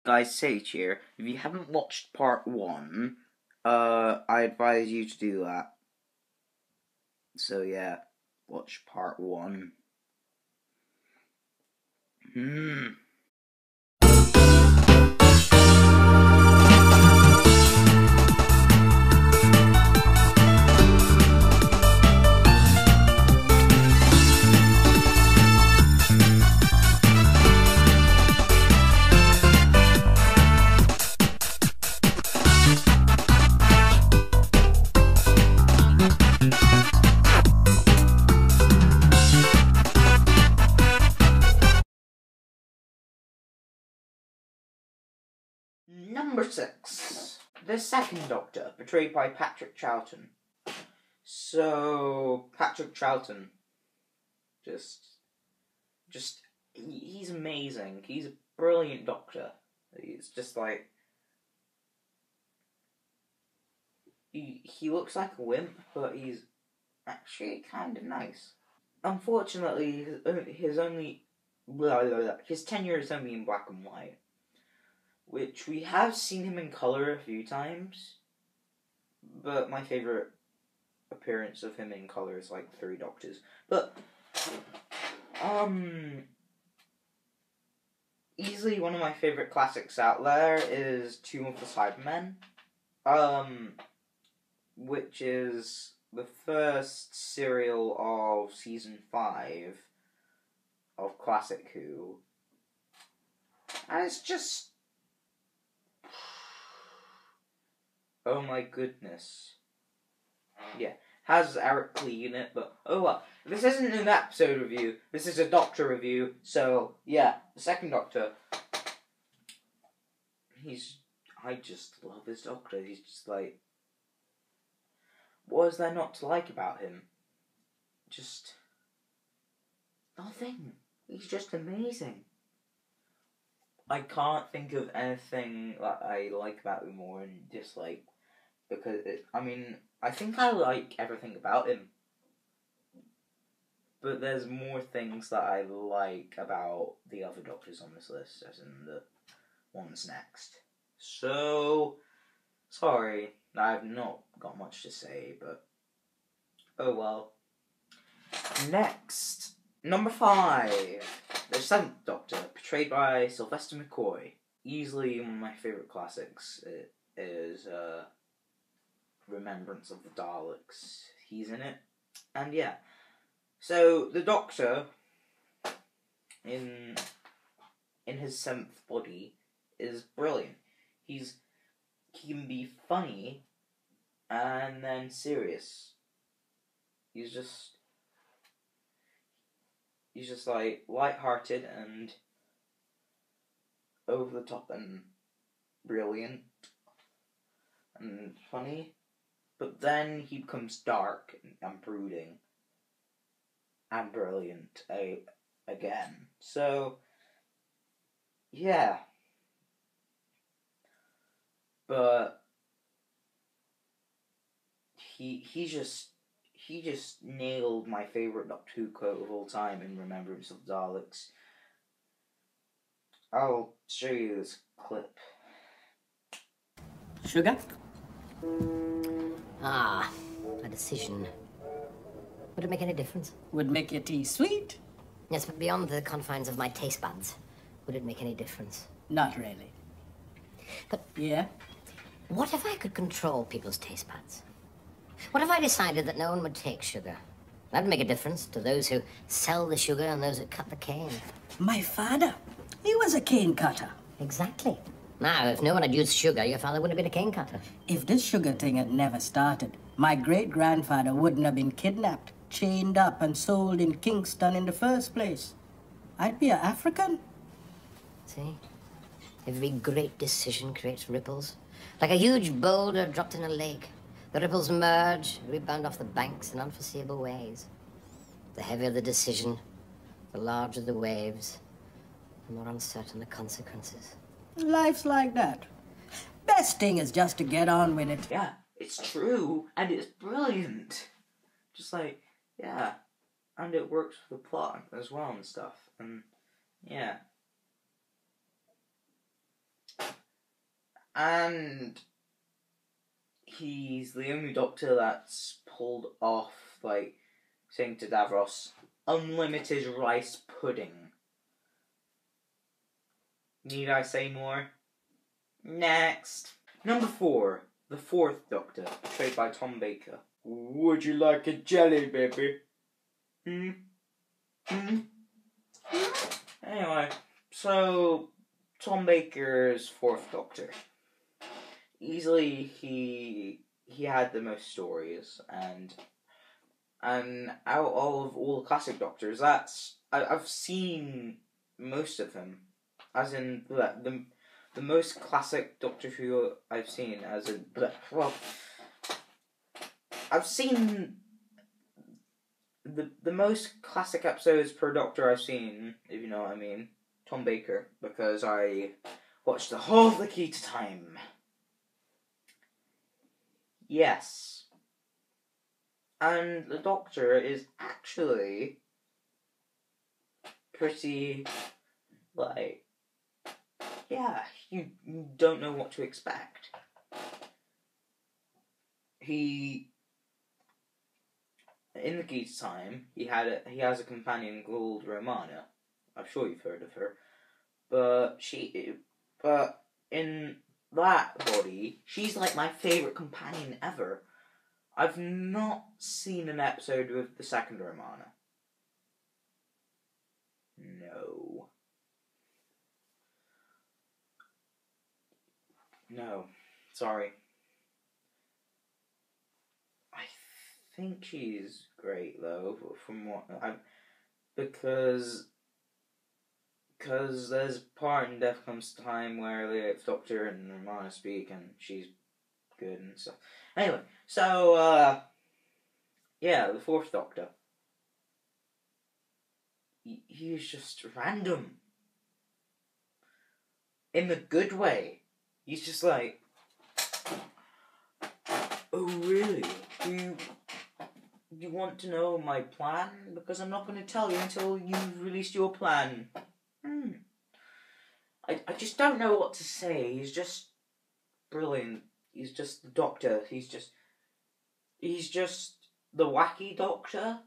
Guys, Sage here. If you haven't watched part 1, I advise you to do that. So yeah, watch part 1. Number 6. The Second Doctor, portrayed by Patrick Troughton. So, Patrick Troughton, he's amazing. He's a brilliant Doctor. He's just like, he looks like a wimp, but he's actually kind of nice. Unfortunately, his tenure is only in black and white, which we have seen him in colour a few times, but my favourite appearance of him in colour is like 3 Doctors. But, easily one of my favourite classics out there is Tomb of the Cybermen, which is the first serial of season 5 of Classic Who, and it's just, oh my goodness. Yeah, has Eric Lee in it, but oh well. This isn't an episode review, this is a Doctor review, so yeah, the Second Doctor. I just love his Doctor. He's just like, what is there not to like about him? Just nothing. He's just amazing. I can't think of anything that I like about him more and dislike, because I think I like everything about him, but there's more things that I like about the other Doctors on this list, as in the ones next. So, sorry, I've not got much to say, but oh well. Next, number 5, the 7th Doctor, portrayed by Sylvester McCoy. Easily one of my favourite classics. It is Remembrance of the Daleks. He's in it, and yeah. So the Doctor, in his 7th body, is brilliant. He can be funny and then serious. He's just like light-hearted and over the top and brilliant and funny, but then he becomes dark and brooding and brilliant again. So yeah, but he just nailed my favourite Doctor Who quote of all time in Remembrance of the Daleks. I'll show you this clip. Sugar? Ah, a decision. Would it make any difference? Would make your tea sweet? Yes, but beyond the confines of my taste buds, would it make any difference? Not really. But yeah? What if I could control people's taste buds? What if I decided that no one would take sugar? That'd make a difference to those who sell the sugar and those that cut the cane. My father, he was a cane cutter. Exactly. Now, if no one had used sugar, your father wouldn't have been a cane cutter. If this sugar thing had never started, my great-grandfather wouldn't have been kidnapped, chained up, and sold in Kingston in the first place. I'd be an African. See? Every great decision creates ripples. Like a huge boulder dropped in a lake. The ripples merge, rebound off the banks in unforeseeable ways. The heavier the decision, the larger the waves, the more uncertain the consequences. Life's like that. Best thing is just to get on with it. Yeah, it's true, and it's brilliant. Just like, yeah, and it works for the plot as well and stuff, and yeah. And he's the only Doctor that's pulled off, like, saying to Davros, unlimited rice pudding. Need I say more? Next. Number 4. The Fourth Doctor, played by Tom Baker. Would you like a jelly, baby? Anyway, so Tom Baker's Fourth Doctor. Easily, he had the most stories, and out of all the classic Doctors, I've seen most of them, as in the most classic Doctor Who I've seen, as in I've seen the most classic episodes per Doctor I've seen, if you know what I mean, Tom Baker, because I watched the whole of The Key to Time. Yes. And the Doctor is actually pretty, like, yeah, you don't know what to expect. In The Key to Time, he has a companion called Romana. I'm sure you've heard of her. But in that body, she's like my favourite companion ever. I've not seen an episode with the second Romana. No. Sorry. I think she's great though, from what because there's a part in Death Comes Time where the Doctor and Romana speak, and she's good and stuff. Anyway, so yeah, the Fourth Doctor. He's just random. In the good way. He's just like, oh really? Do you want to know my plan? Because I'm not going to tell you until you've released your plan. I just don't know what to say. He's just brilliant. He's just the Doctor. He's just the wacky Doctor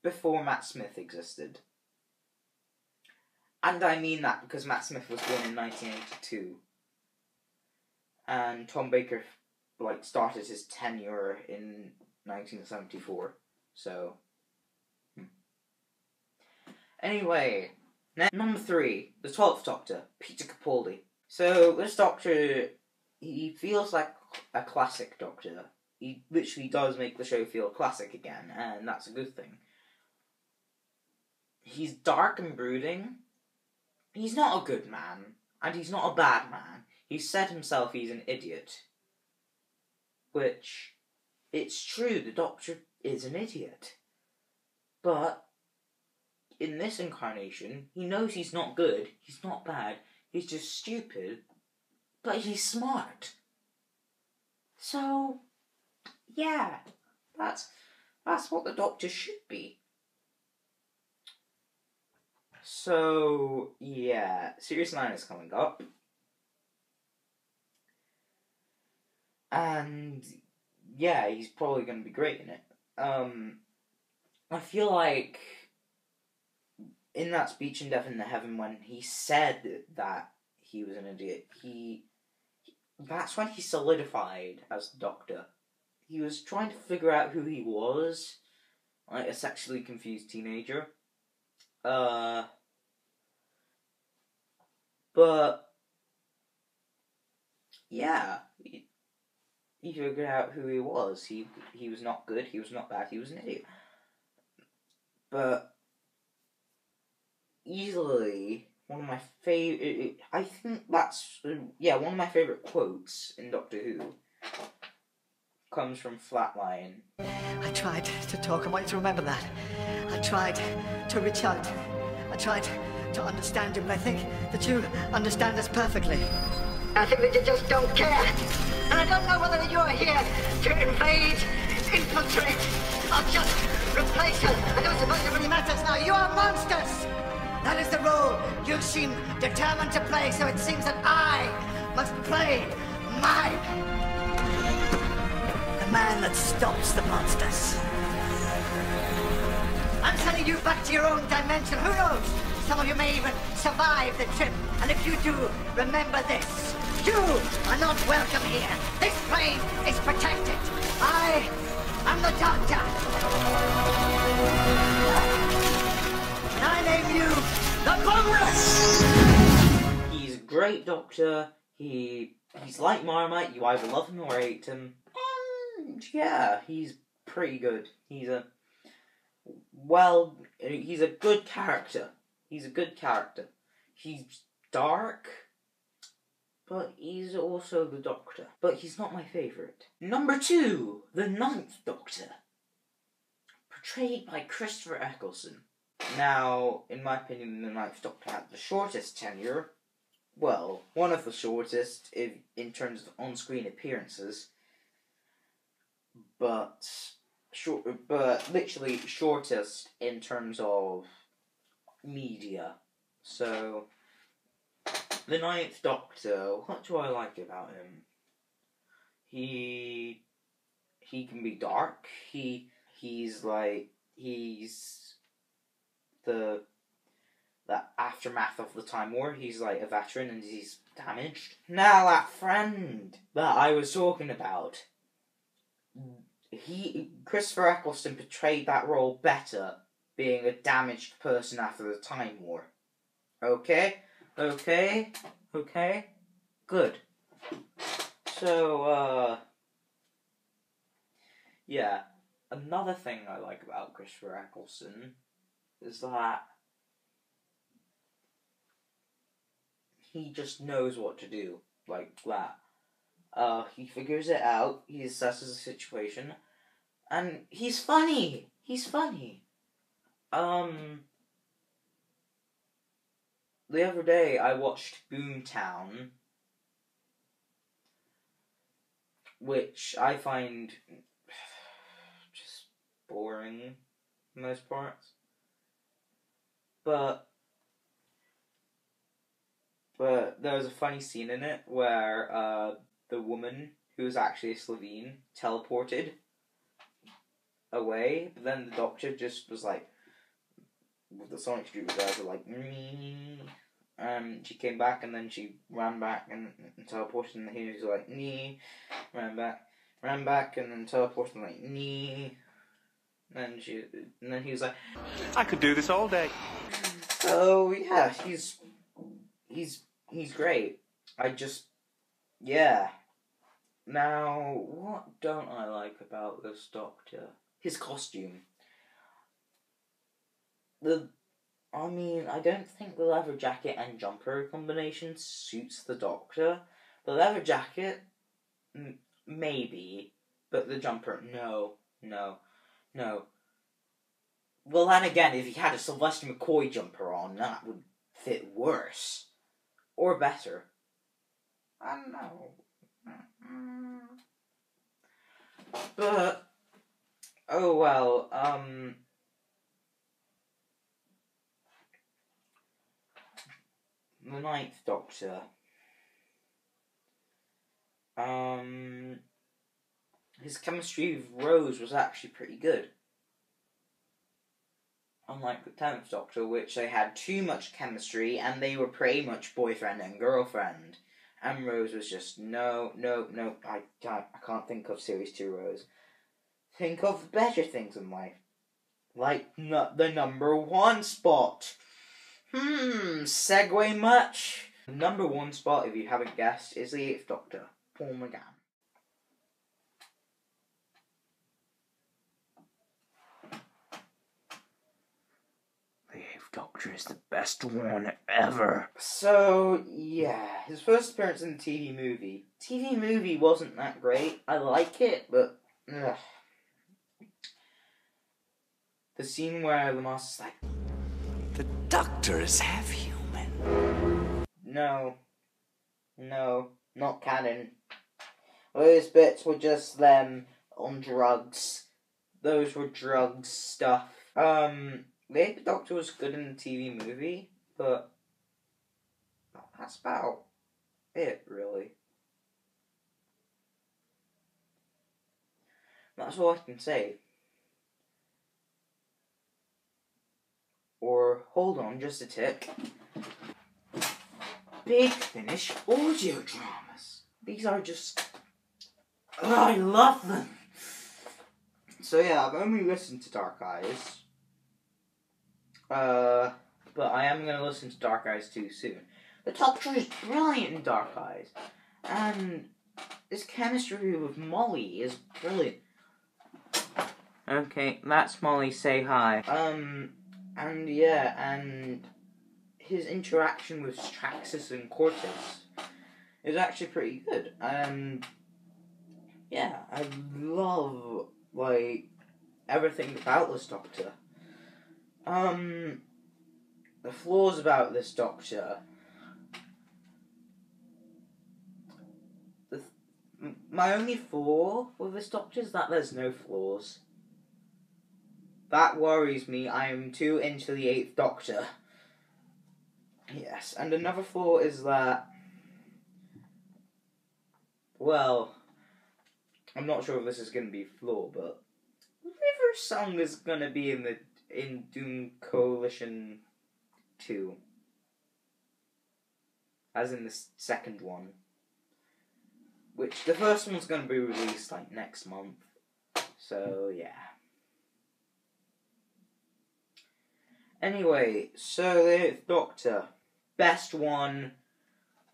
before Matt Smith existed. And I mean that because Matt Smith was born in 1982. And Tom Baker, like, started his tenure in 1974. So, Anyway, number 3, the 12th Doctor, Peter Capaldi. So, this Doctor, he feels like a classic Doctor. He literally does make the show feel classic again, and that's a good thing. He's dark and brooding. He's not a good man, and he's not a bad man. He's said himself he's an idiot. Which, it's true, the Doctor is an idiot. But, in this incarnation, he knows he's not good, he's not bad, he's just stupid, but he's smart. So, yeah, that's what the Doctor should be. So, yeah, Series 9 is coming up. And, yeah, he's probably going to be great in it. I feel like in that speech in Death in the Heaven when he said that he was an idiot, that's when he solidified as the Doctor. He was trying to figure out who he was, like a sexually confused teenager. But yeah, he figured out who he was. He was not good, he was not bad, he was an idiot. But easily one of my favorite, I think that's, one of my favorite quotes in Doctor Who comes from Flatline. I tried to talk. I want you to remember that. I tried to reach out. I tried to understand you, but I think that you understand us perfectly. I think that you just don't care. And I don't know whether you're here to invade, infiltrate, or just replace us. I don't suppose it really matters now. You are monsters! That is the role you seem determined to play, so it seems that I must play mine! The man that stops the monsters. I'm sending you back to your own dimension. Who knows? Some of you may even survive the trip. And if you do, remember this. You are not welcome here. This plane is protected. I am the Doctor. And I name you the Congress. He's a great Doctor. He's like Marmite. You either love him or hate him. And yeah, he's pretty good. He's a good character. He's a good character. He's dark, but he's also the Doctor. But he's not my favourite. Number 2, the Ninth Doctor. Portrayed by Christopher Eccleston. Now, in my opinion, the Ninth Doctor had the shortest tenure. Well, one of the shortest in terms of on-screen appearances. But literally shortest in terms of media. So, the Ninth Doctor, what do I like about him? He can be dark. He's the aftermath of the Time War. He's like a veteran and he's damaged. Now that friend that I was talking about, Christopher Eccleston portrayed that role better, being a damaged person after the Time War. Okay? Good. So, yeah. Another thing I like about Christopher Eccleston is that he just knows what to do. Like that. He figures it out, he assesses the situation, and he's funny! The other day I watched Boomtown, which I find just boring for most parts. But there was a funny scene in it where the woman, who was actually a Slovene, teleported away, but then the Doctor just was like, with the Sonic screwdriver, like, nee. She came back and then she ran back and teleported, and he was like, nee. Ran back and then teleported, and like, nee. And then he was like, I could do this all day. So yeah, he's great. Yeah. Now, what don't I like about this Doctor? His costume. I don't think the leather jacket and jumper combination suits the Doctor. The leather jacket, maybe, but the jumper, no. Well, then again, if he had a Sylvester McCoy jumper on, that would fit worse. Or better. I don't know. But, oh well, the Ninth Doctor. His chemistry with Rose was actually pretty good. Unlike the 10th Doctor, which they had too much chemistry and they were pretty much boyfriend and girlfriend. And Rose was just, no, I can't think of Series 2 Rose. Think of better things in life. Like the number 1 spot. Segue much? The number 1 spot, if you haven't guessed, is the 8th Doctor, Paul McGann. The 8th Doctor is the best one ever. So, yeah, his first appearance in the TV movie. TV movie wasn't that great. I like it, but ugh. The scene where the Master's like, The Doctor is half human. No, not canon. Those bits were just them on drugs. Those were drugs stuff. The 8th Doctor was good in the TV movie, but that's about it, really. That's all I can say. Or, hold on just a tick. Big Finish audio dramas. These are just... oh, I love them! So yeah, I've only listened to Dark Eyes. But I am going to listen to Dark Eyes 2 soon. The Doctor is brilliant in Dark Eyes. And his chemistry with Molly is brilliant. Okay, that's Molly, say hi. And yeah, and his interaction with Straxus and Cortez is actually pretty good. And yeah, I love, like, everything about this Doctor. The flaws about this Doctor. My only flaw with this Doctor is that there's no flaws. That worries me. I am too into the 8th Doctor. Yes, and another flaw is that, well, I'm not sure if this is going to be a flaw, but River's song is going to be in Doom Coalition 2. As in the second one. Which, the first one's going to be released, like, next month. So, yeah. Anyway, so the 8th Doctor. Best one.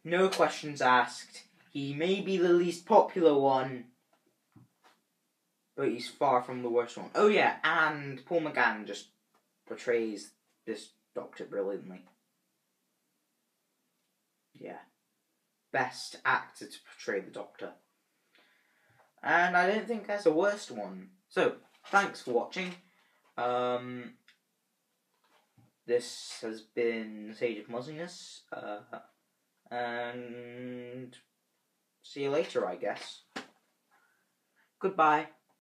No questions asked. He may be the least popular one. But he's far from the worst one. Oh yeah, and Paul McGann just portrays this Doctor brilliantly. Yeah. Best actor to portray the Doctor. And I don't think that's the worst one. So, thanks for watching. This has been Sage of Muzziness. And see you later, I guess. Goodbye.